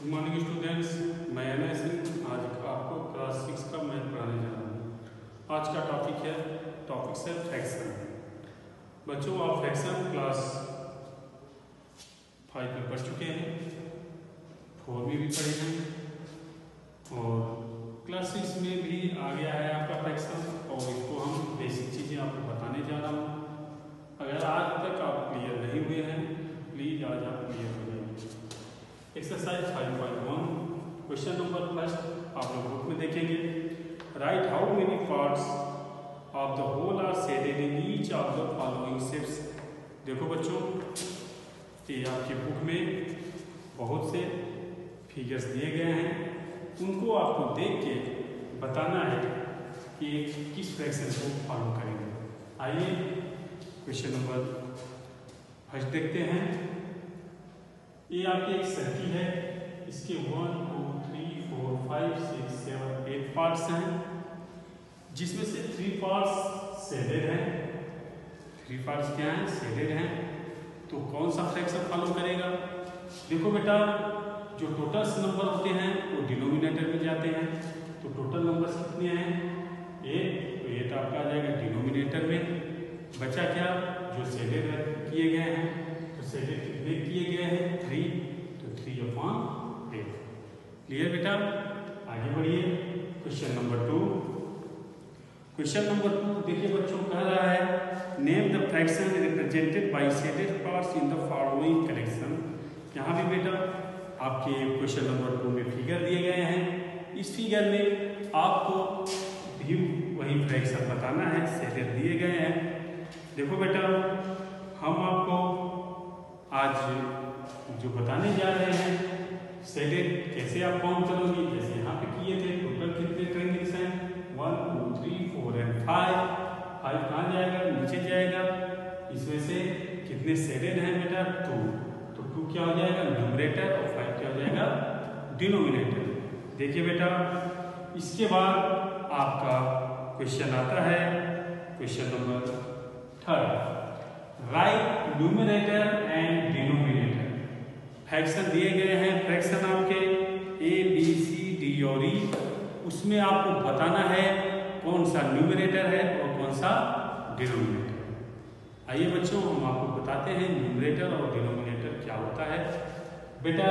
Good morning students, मैं अनय सिंह आज आपको क्लास 6 का मैथ पढ़ाने जा रहा हूँ। आज का टॉपिक है फ्रैक्शन। बच्चों, आप फ्रैक्शन क्लास 5 में पढ़ चुके हैं, 4 में भी पढ़े हैं और क्लास 6 में भी आ गया है आपका फ्रैक्शन और इसको हम बेसिक चीज़ें आपको बताने जा रहा हूँ। अगर आज तक आप क्लियर नहीं हुए हैं प्लीज़ आज आप क्लियर हो जाइए। एक्सरसाइज 5.1 क्वेश्चन नंबर फर्स्ट आप लोग बुक में देखेंगे। Right how many parts of the whole are shaded in each of the following shapes. देखो बच्चों, ये आपकी बुक में बहुत से फिगर्स दिए गए हैं, उनको आपको देख के बताना है कि किस फ्रैक्शन को फॉलो करेंगे। आइए क्वेश्चन नंबर फर्स्ट देखते हैं। ये आपकी एक सर्किल है, इसके 1 2 3 4 5 6 7 8 पार्ट्स हैं, जिसमें से 3 पार्ट्स शेडेड हैं। 3 पार्ट्स क्या हैं? शेडेड हैं। तो कौन सा फ्रैक्शन फॉलो करेगा? देखो बेटा, जो टोटल्स नंबर होते हैं वो डिनोमिनेटर में जाते हैं। तो टोटल नंबर्स कितने हैं? 8, तो 8 आपका आ जाएगा डिनोमिनेटर में। बचा क्या? जो शेडेड किए गए हैं, तो शेडेड कितने किए गए हैं? 3, तो 3/8। क्लियर बेटा? आगे बढ़िए। Question number 2। क्वेश्चन नंबर 2 देखिए बच्चों, कह रहा है name the fraction represented by shaded parts in the following collection. यहाँ भी बेटा आपके क्वेश्चन नंबर 2 में फिगर दिए गए हैं। इस फिगर में आपको भी वही फ्रैक्शन बताना है, शेडेड दिए गए हैं। देखो बेटा, हम आपको आज जो बताने जा रहे हैं शेडेड कैसे आप काउंट करोगे, जैसे यहाँ पे किए थे। टोटल कितने ट्रायंगल्स हैं? 1 2 3 4 और 5। 5 कहाँ जाएगा? नीचे जाएगा। इसमें से कितने शेडेड हैं बेटा? 2। तो 2 क्या हो जाएगा? न्यूमरेटर, और 5 क्या हो जाएगा? डिनोमिनेटर। देखिए बेटा, इसके बाद आपका क्वेश्चन आता है question number 3। Right numerator and denominator. Fraction दिए गए हैं, फ्रैक्शन आपके A B C D और E, उसमें आपको बताना है कौन सा न्यूमरेटर है और कौन सा डिनोमिनेटर। आइए बच्चों, हम आपको बताते हैं न्यूमरेटर और डिनोमिनेटर क्या होता है। बेटा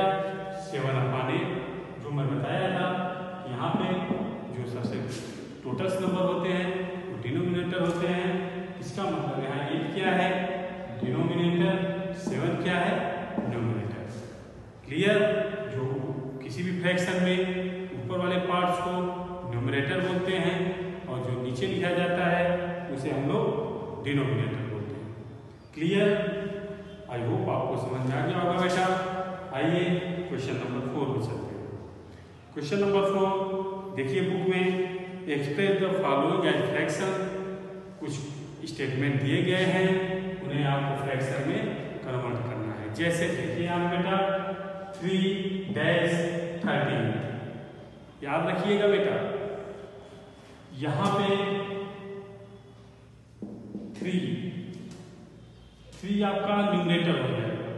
7/8 जो मैं बताया था, यहाँ पे जो सबसे टोटल्स नंबर होते हैं वो डिनोमिनेटर होते हैं। इसका मतलब यहाँ 8 क्या है? डिनोमिनेटर। 7 क्या है? न्यूमरेटर। क्लियर? जो किसी भी फ्रैक्शन में ऊपर वाले पार्ट्स को न्यूमरेटर बोलते हैं और जो नीचे लिखा जाता है उसे हम लोग डिनोमिनेटर बोलते हैं। क्लियर? आई होप आपको समझ में आ गया होगा बेटा। आइए क्वेश्चन नंबर 4 में चलते हैं। क्वेश्चन नंबर 4 देखिए बुक में, express the following as fraction. कुछ स्टेटमेंट दिए गए हैं, उन्हें आपको फ्रैक्शन में कन्वर्ट करना है। जैसे देखिए आप बेटा 3-13 याद रखिएगा बेटा, यहाँ पे 3 आपका न्यूमरेटर हो जाएगा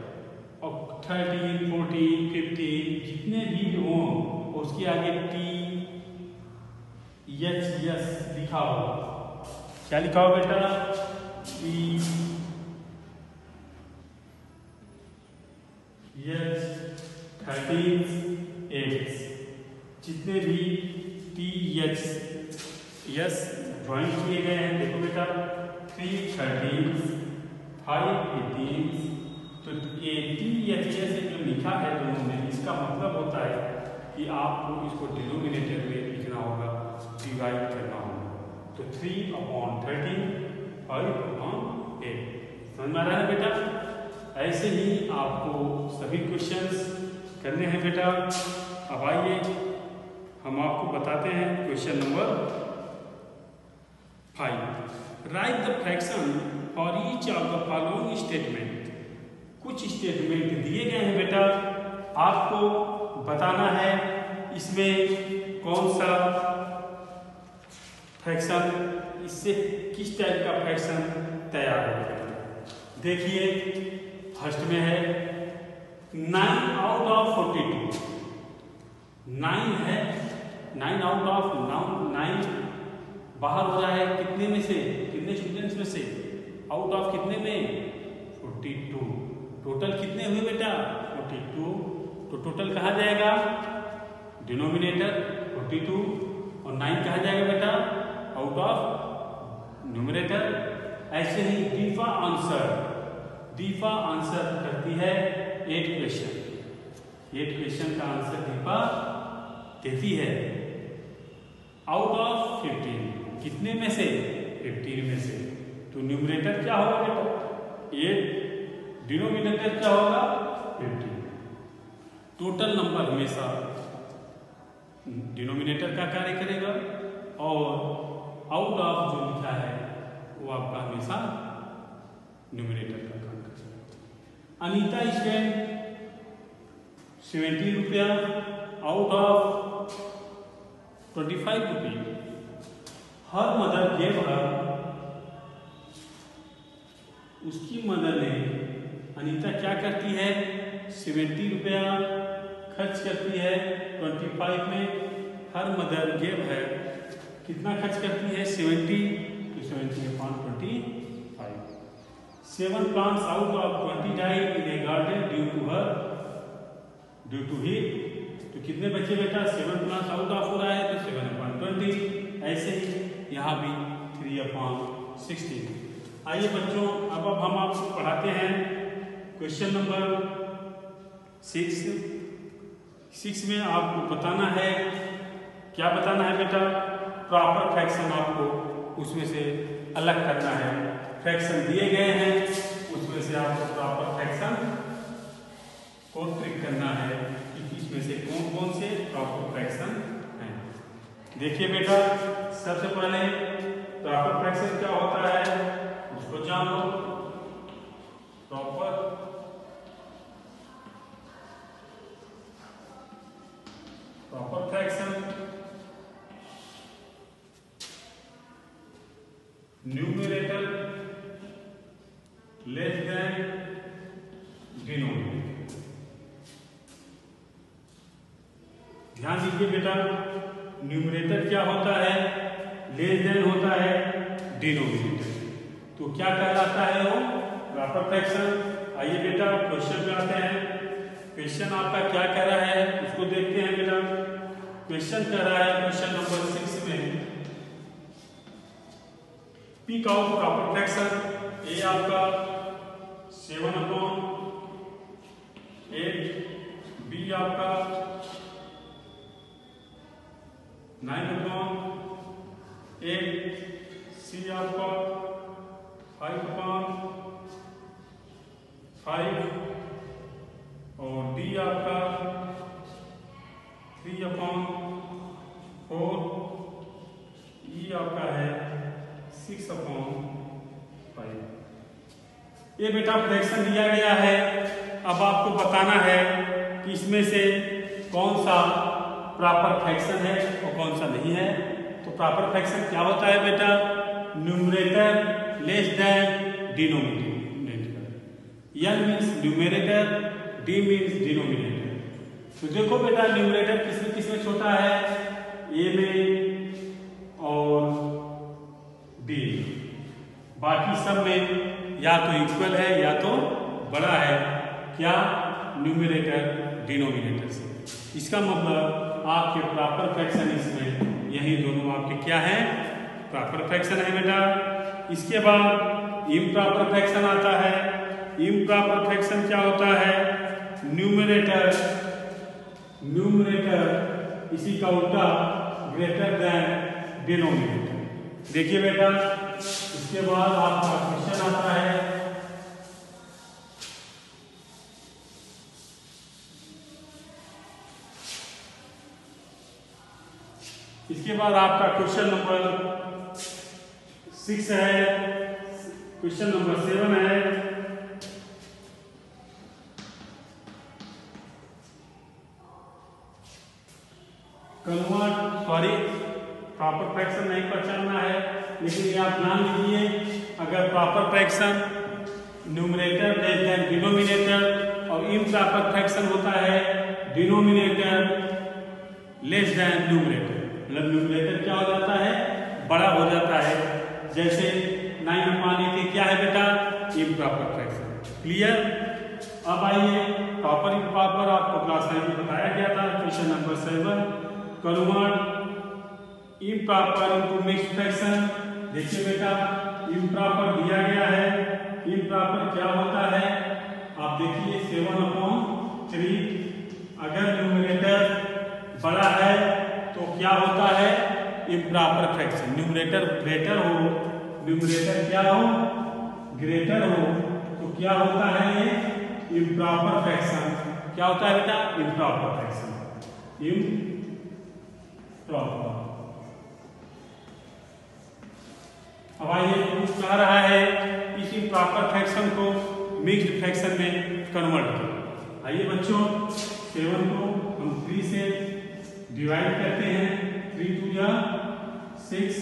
और 13 14 15 जितने भी हो उसके आगे THS लिखा होगा। क्या लिखा हो बेटा? THS जितने भी THS ड्राइंग किए गए हैं। देखो बेटा 3 13 5 18, तो THS जो लिखा है दोनों में, इसका मतलब होता है कि आपको इसको डिनोमिनेटर में लिखना होगा, डिवाइड करना होगा। तो 3/13 5/8। समझ में आ रहा है बेटा? ऐसे ही आपको सभी क्वेश्चंस करने हैं बेटा। अब आइए हम आपको बताते हैं question number 5। Right the fraction for each of the following statement. कुछ स्टेटमेंट दिए गए हैं बेटा, आपको बताना है इसमें कौन सा फ्रैक्शन, इससे किस टाइप का फ्रैक्शन तैयार होगा। देखिए फर्स्ट में है 9 out of 42। 9 है, 9 आउट ऑफ 9 बाहर हो रहा है कितने में से, कितने स्टूडेंट्स में से, आउट ऑफ कितने में 42। टोटल कितने हुए बेटा 42। तो टोटल कहा जाएगा डिनोमिनेटर 42 और 9 कहा जाएगा बेटा आउट ऑफ न्यूमरेटर। ऐसे ही दीफा आंसर करती है 8 क्वेश्चन का आंसर दीपा देती है आउट ऑफ 15। कितने में से 15 में से। तो न्यूमरेटर क्या होगा बेटा 8, डिनोमिनेटर क्या होगा 15। टोटल नंबर हमेशा डिनोमिनेटर का कार्य करेगा और आउट ऑफ जो लिखा है वो आपका हमेशा न्यूमरेटर का काम करेगा। अनीता स्पेंड 70 रुपया आउट ऑफ 25 रुपये। हर मदर गेव हर, उसकी मदर ने अनीता क्या करती है 70 रुपया खर्च करती है 25 में। हर मदर गेव है कितना खर्च करती है 70 to 70 upon 25। 7 plants out of 20 died in a garden due to heat। तो कितने बचे बेटा 7 प्लस आउट ऑफ हो रहा है तो 7 upon 20। ऐसे ही यहाँ भी 3 upon 16। आइए बच्चों अब हम आपको पढ़ाते हैं क्वेश्चन नंबर 6 में आपको बताना है, क्या बताना है बेटा प्रॉपर फ्रैक्शन आपको उसमें से अलग करना है। फ्रैक्शन दिए गए हैं उसमें से आपको प्रॉपर फ्रैक्शन को ट्रिक करना है कि इसमें से कौन कौन से प्रॉपर फ्रैक्शन हैं। देखिए बेटा सबसे पहले प्रॉपर फ्रैक्शन क्या होता है उसको जान लो। Proper fraction numerator less than denominator. ध्यान दीजिए बेटा न्यूमरेटर क्या होता है लेस देन होता है डिनोमिनेटर। तो क्या कहलाता है वो प्रॉपर फ्रैक्शन। आइए बेटा क्वेश्चन पे आते हैं। क्वेश्चन आपका क्या कह रहा है उसको देखते हैं बेटा। क्वेश्चन कह रहा है क्वेश्चन नंबर 6 में पिक आउट प्रॉपर फ्रैक्शन। ए आपका 7 upon 8, बी आपका 9 upon 8, सी आपका 5 upon 5 और डी आपका 3 upon 4, ई आपका है 6 upon 5। ये बेटा फ्रैक्शन दिया गया है। अब आपको बताना है कि इसमें से कौन सा प्रॉपर फ्रैक्शन है और कौन सा नहीं है। तो प्रॉपर फ्रैक्शन क्या होता है बेटा numerator less than denominator. N means numerator, D means denominator. तो देखो बेटा न्यूमरेटर किसमें छोटा है ए में और बी, बाकी सब में या तो इक्वल है या तो बड़ा है क्या न्यूमरेटर डिनोमिनेटर से। इसका मतलब आपके प्रॉपर फ्रैक्शन इसमें यही दोनों आपके क्या है प्रॉपर फ्रैक्शन है बेटा। इसके बाद इम्प्रॉपर फ्रैक्शन आता है। इम्प्रॉपर फ्रैक्शन क्या होता है न्यूमरेटर इसी का उल्टा ग्रेटर देन डिनोमिनेटर। देखिए बेटा इसके बाद आपका क्वेश्चन आता है इसके बाद आपका क्वेश्चन नंबर 6 है। क्वेश्चन नंबर 7 है प्रॉपर फ्रैक्शन नहीं पहचानना है लेकिन ये आप ध्यान दीजिए अगर proper fraction numerator less than denominator और इम्प्रॉपर फ्रैक्शन होता है डिनोमिनेटर लेस देन न्यूमरेटर, मतलब न्यूमरेटर क्या हो जाता है, बड़ा हो जाता है। जैसे 9/8 क्या है बेटा, इम्प्रॉपर फ्रैक्शन। क्लियर। अब आइए प्रॉपर इम्प्रॉपर, आपको क्लास 9 में बताया गया था। Question number 7, convert improper into mixed fraction. देखिए बेटा, इम्प्रॉपर दिया गया है, इम्प्रॉपर क्या होता है, आप देखिए 7/3। अगर न्यूमरेटर बड़ा है तो क्या होता है, इम्प्रॉपर फ्रैक्शन। न्यूमरेटर ग्रेटर हो, न्यूमरेटर क्या हो, ग्रेटर हो, तो क्या होता है ये, इम्प्रॉपर फ्रैक्शन। क्या होता है बेटा, इम्प्रॉपर फ्रैक्शन, इम्प्रॉपर। अब आइए कह रहा है इस इम्प्रॉपर फ्रैक्शन को मिक्स्ड फ्रैक्शन में कन्वर्ट करो। आइए बच्चों, 7 को हम 3 से डिवाइड करते हैं। 3 2 जा 6,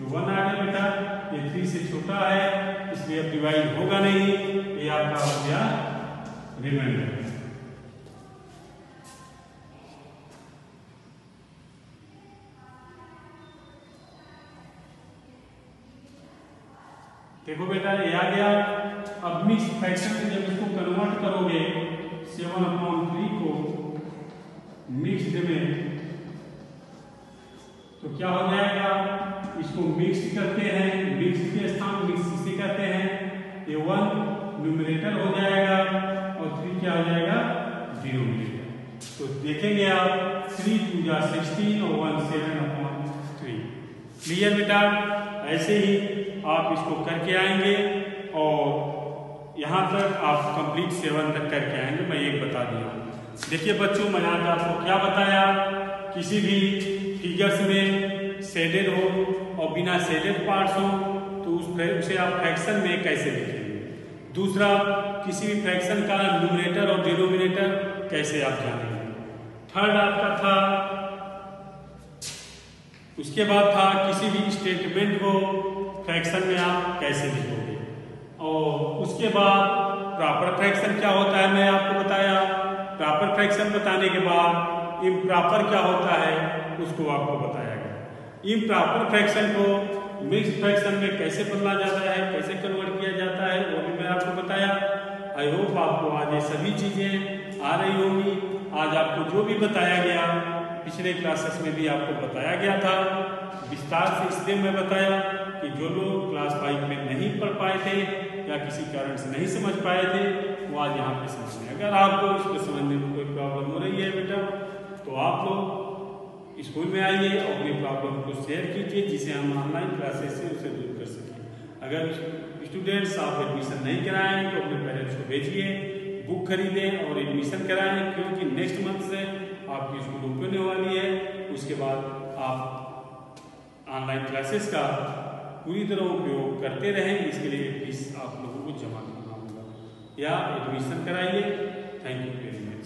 1 आ गया बेटा, ये 3 से छोटा है इसलिए अब डिवाइड होगा नहीं, ये आपका हो गया रिमाइंडर। देखो बेटा ये आ गया। अब मिक्स फ्रैक्शन में जब इसको कन्वर्ट करोगे 7/3 को मिक्स्ड में, तो क्या हो जाएगा, इसको मिक्स करते हैं, मिक्स के स्थान मिक्स से करते हैं, ये 1 न्यूमरेटर हो जाएगा और 3 क्या हो जाएगा, डिनोमिनेटर। तो देखेंगे आप 3 2 जा 16 और 1 7/3। क्लियर बेटा। ऐसे ही आप इसको करके आएंगे और यहाँ तक आप कंप्लीट 7 तक करके आएंगे। मैं एक बता दिया। देखिए बच्चों, मैं आज आपको क्या बताया, किसी भी फिगर्स में शेडेड हो और बिना शेडेड पार्ट्स हो तो उसे आप फ्रैक्शन में कैसे लिखेंगे। दूसरा, किसी भी फ्रैक्शन का न्यूमरेटर और डिनोमिनेटर कैसे आप जानेंगे। थर्ड आपका था, उसके बाद था किसी भी स्टेटमेंट को फ्रैक्शन में आप कैसे लिखोगे। और उसके बाद प्रॉपर फ्रैक्शन क्या होता है मैं आपको बताया। प्रॉपर फ्रैक्शन बताने के बाद इम्प्रॉपर क्या होता है उसको आपको बताया गया। इम्प्रॉपर फ्रैक्शन को मिक्स्ड फ्रैक्शन में कैसे बदला जाता है, कैसे कन्वर्ट किया जाता है, वो भी मैं आपको बताया। आई होप आपको आज ये सभी चीजें आ रही होंगी। आज आपको जो भी बताया गया पिछले क्लासेस में भी आपको बताया गया था, विस्तार से इसलिए मैं बताया कि जो लोग क्लास 5 में नहीं पढ़ पाए थे या किसी कारण से नहीं समझ पाए थे वो आज यहाँ पे समझ लें। अगर आपको इसको समझने में कोई प्रॉब्लम हो रही है बेटा तो आप लोग स्कूल में आइए और अपनी प्रॉब्लम को शेयर कीजिए, जिसे हम ऑनलाइन क्लासेस से उसे दूर कर सकें। अगर स्टूडेंट्स आप एडमिशन नहीं कराएं तो अपने पेरेंट्स को भेजिए, बुक खरीदें और एडमिशन कराएं, क्योंकि नेक्स्ट मंथ से आपकी स्कूल ओपन होने वाली है। उसके बाद आप ऑनलाइन क्लासेस का पूरी तरह उपयोग करते रहें। इसके लिए फीस आप लोगों को जमा करना होगा या एडमिशन कराइए। Thank you very much.